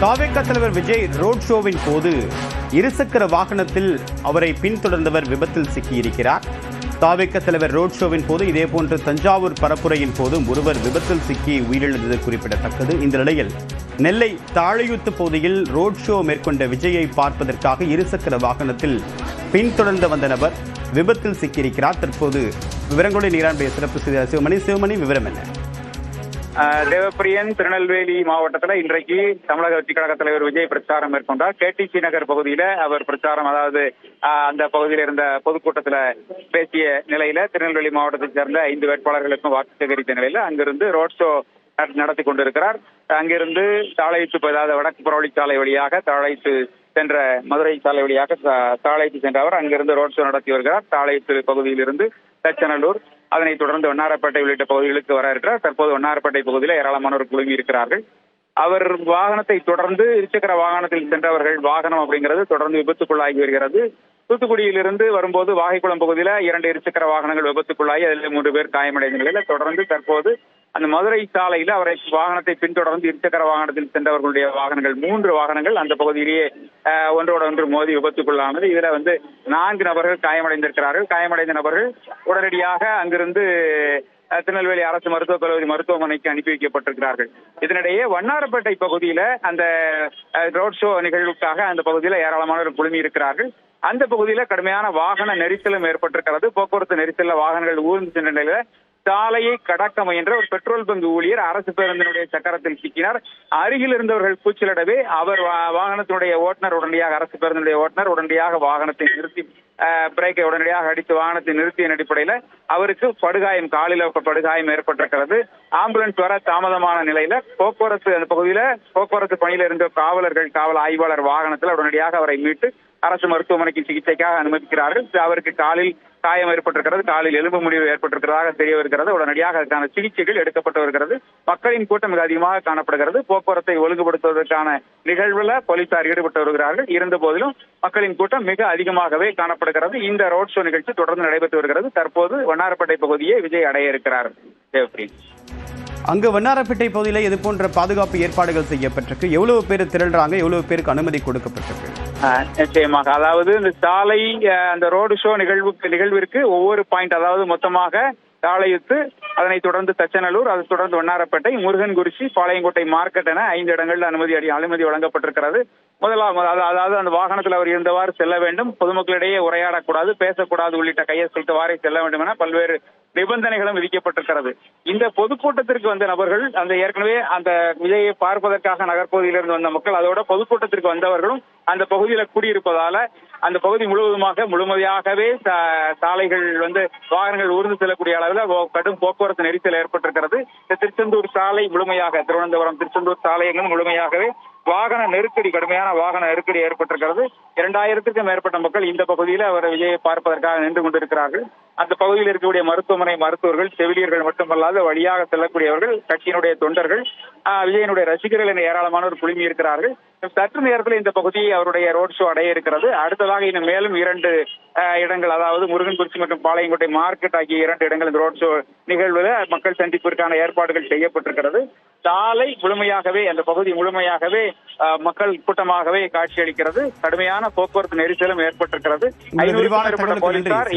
தாவேகா தலைவர் விஜய் ரோட் ஷோவின் போது இருசக்கர வாகனத்தில் அவரை பின்தொடர்ந்தவர் விபத்தில் சிக்கியிருக்கிறார். தாவேகா தலைவர் ரோட் ஷோவின் போது இதேபோன்று தஞ்சாவூர் பரப்புரையின் போதும் ஒருவர் விபத்தில் சிக்கி உயிரிழந்தது குறிப்பிடத்தக்கது. இந்த நிலையில் நெல்லை தாழையூத்து பகுதியில் ரோட் ஷோ மேற்கொண்ட விஜயை பார்ப்பதற்காக இருசக்கர வாகனத்தில் பின்தொடர்ந்து வந்த நபர் விபத்தில் சிக்கியிருக்கிறார். தற்போது விவரங்களுடன் நீரான்புடைய சிறப்பு செய்தியாளர் சிவமணி விவரம் என்ன? தேவப்பிரியன் திருநெல்வேலி மாவட்டத்தில் இன்றைக்கு தமிழக வெற்றி கழக தலைவர் விஜய் பிரச்சாரம் மேற்கொண்டார். கேடிசி நகர் பகுதியில அவர் பிரச்சாரம், அதாவது அந்த பகுதியில் இருந்த பொதுக்கூட்டத்தில் பேசிய நிலையில திருநெல்வேலி மாவட்டத்தைச் சேர்ந்த 5 வேட்பாளர்களுக்கும் வாக்கு சேகரித்த நிலையில அங்கிருந்து ரோட் ஷோ நடத்தி கொண்டிருக்கிறார். அங்கிருந்து தாழையூத்து, அதாவது வடக்கு புறவழி சாலை வழியாக தாழையூத்து சென்ற மதுரை சாலை வழியாக தாழையூத்து சென்றவர் அங்கிருந்து ரோட் ஷோ நடத்தி வருகிறார். தாழையூத்து பகுதியிலிருந்து தச்சநல்லூர், அதனைத் தொடர்ந்து வண்ணாரப்பேட்டை உள்ளிட்ட பகுதிகளுக்கு வர இருக்கிறார். தற்போது வண்ணாரப்பேட்டை பகுதியில் ஏராளமானோர் குழுமி இருக்கிறார்கள். அவர் வாகனத்தை தொடர்ந்து இருசக்கர வாகனத்தில் சென்றவர்கள் வாகனம் அப்படிங்கிறது தொடர்ந்து விபத்துக்குள்ளாகி வருகிறது. தூத்துக்குடியிலிருந்து வரும்போது வாகைக்குளம் பகுதியில 2 இருசக்கர வாகனங்கள் விபத்துக்குள்ளாகி அதில் 3 பேர் காயமடைந்த நிலையில தொடர்ந்து தற்போது அந்த மதுரை சாலையில அவரை வாகனத்தை பின்தொடர்ந்து இருசக்கர வாகனத்தில் சென்றவர்களுடைய வாகனங்கள் 3 வாகனங்கள் அந்த பகுதியிலேயே ஒன்றோட ஒன்று மோதி விபத்துக்குள்ளானது. இதுல 4 நபர்கள் காயமடைந்திருக்கிறார்கள். காயமடைந்த நபர்கள் உடனடியாக அங்கிருந்து திருநெல்வேலி அரசு மருத்துவக் கல்லூரி மருத்துவமனைக்கு அனுப்பி வைக்கப்பட்டிருக்கிறார்கள். இதனிடையே வண்ணாரப்பேட்டை பகுதியில அந்த ரோட் ஷோ நிகழ்வுக்காக அந்த பகுதியில ஏராளமானோர் குழுமி இருக்கிறார்கள். அந்த பகுதியில கடுமையான வாகன நெரிசலும் ஏற்பட்டிருக்கிறது. போக்குவரத்து நெரிசல்ல வாகனங்கள் ஊர்ந்து சென்ற நிலையில சாலையை கடக்க முயன்ற ஒரு பெட்ரோல் பங்க் ஊழியர் அரசு பேருந்தினுடைய சக்கரத்தில் சிக்கினார். அருகில் இருந்தவர்கள் கூச்சலிடவே அவர் வாகனத்தினுடைய ஓட்டுநர் உடனடியாக, அரசு பேருந்தினுடைய ஓட்டுநர் உடனடியாக வாகனத்தை நிறுத்தி பிரேக்கை உடனடியாக அடித்து வாகனத்தை நிறுத்திய அடிப்படையில அவருக்கு படுகாயம், காலில் படுகாயம் ஏற்பட்டிருக்கிறது. ஆம்புலன்ஸ் வர தாமதமான நிலையில போக்குவரத்து அந்த பகுதியில போக்குவரத்து பணியில இருந்த காவல் ஆய்வாளர் வாகனத்தில் உடனடியாக அவரை மீட்டு அரசு மருத்துவமனைக்கு சிகிச்சைக்காக அனுமதிக்கிறார்கள். அவருக்கு காலில் காயம் ஏற்பட்டிருக்கிறது, காலில் எலும்பு முறிவு ஏற்பட்டிருக்கிறதாக தெரிய வருகிறது. உடனடியாக அதற்கான சிகிச்சைகள் எடுக்கப்பட்டு வருகிறது. மக்களின் கூட்டம் மிக அதிகமாக காணப்படுகிறது. போக்குவரத்தை ஒழுங்குபடுத்துவதற்கான நிகழ்வுல போலீசார் ஈடுபட்டு வருகிறார்கள். இருந்த போதிலும் மக்களின் கூட்டம் மிக அதிகமாகவே காணப்படுகிறது. இந்த ரோட் ஷோ நிகழ்ச்சி தொடர்ந்து நடைபெற்று வருகிறது. தற்போது வண்ணாரப்பேட்டை பகுதியை விஜய் அடைய இருக்கிறார். அங்கு வண்ணாரப்பேட்டை பகுதியில் இது போன்ற பாதுகாப்பு ஏற்பாடுகள் செய்யப்பட்டிருக்கு. எவ்வளவு பேர் திரள்றாங்க, எவ்வளவு பேருக்கு அனுமதி கொடுக்கப்பட்டிருக்கு? நிச்சயமாக, அதாவது இந்த சாலை அந்த ரோடு ஷோ நிகழ்விற்கு ஒவ்வொரு பாயிண்ட், அதாவது மொத்தமாக தாழையூத்து, அதனைத் தொடர்ந்து தச்சநல்லூர், அதை தொடர்ந்து வண்ணாரப்பேட்டை, முருகன்குறிச்சி, பாளையங்கோட்டை மார்க்கெட் என 5 இடங்களில் அனுமதி வழங்கப்பட்டிருக்கிறது. அதாவது அந்த வாகனத்தில் அவர் இருந்தவாறு செல்ல வேண்டும், பொதுமக்களிடையே உரையாடக்கூடாது, பேசக்கூடாது உள்ளிட்ட கையெழுத்தவாறே செல்ல வேண்டும் என பல்வேறு நிபந்தனைகளும் விதிக்கப்பட்டிருக்கிறது. இந்த பொதுக்கூட்டத்திற்கு வந்த நபர்கள், அந்த ஏற்கனவே அந்த விஜயை பார்ப்பதற்காக நகர்பகுதியிலிருந்து வந்த மக்கள், அதோட பொதுக்கூட்டத்திற்கு வந்தவர்களும் அந்த பகுதியில கூடியிருப்பதால அந்த பகுதி முழுமையாகவே சாலைகள் வாகனங்கள் ஊர்ந்து செல்லக்கூடிய அளவில் கடும் போக்குவரத்து நெரிசல் ஏற்பட்டிருக்கிறது. திருச்செந்தூர் சாலை முழுமையாக, திருவனந்தபுரம் திருச்செந்தூர் சாலைகளும் முழுமையாகவே கடுமையான வாகன நெருக்கடி ஏற்பட்டிருக்கிறது. 2000க்கும் மேற்பட்ட மக்கள் இந்த பகுதியில் அவர் விஜயை பார்ப்பதற்காக நின்று கொண்டிருக்கிறார்கள். அந்த பகுதியில் இருக்கக்கூடிய மருத்துவமனை மருத்துவர்கள், செவிலியர்கள் மட்டுமல்லாது வழியாக செல்லக்கூடியவர்கள், கட்சியினுடைய தொண்டர்கள், விஜயனுடைய ரசிகர்கள் என ஏராளமானோர் குழுமி இருக்கிறார்கள். சற்று நேரத்தில் இந்த பகுதியை அவருடைய ரோட் ஷோ அடைய இருக்கிறது. அடுத்ததாக இன்னும் மேலும் 2 இடங்கள், அதாவது முருகன்குறிச்சி மற்றும் பாளையங்கோட்டை மார்க்கெட் ஆகிய 2 இடங்கள் இந்த ரோட் ஷோ நிகழ்வில் மக்கள் சந்திப்பிற்கான ஏற்பாடுகள் செய்யப்பட்டிருக்கிறது. சாலை முழுமையாகவே, அந்த பகுதி முழுமையாகவே மக்கள் கூட்டமாகவே காட்சியளிக்கிறது. கடுமையான போக்குவரத்து நெரிசலும் ஏற்பட்டிருக்கிறது. 500க்கும் மேற்பட்ட போலீசார்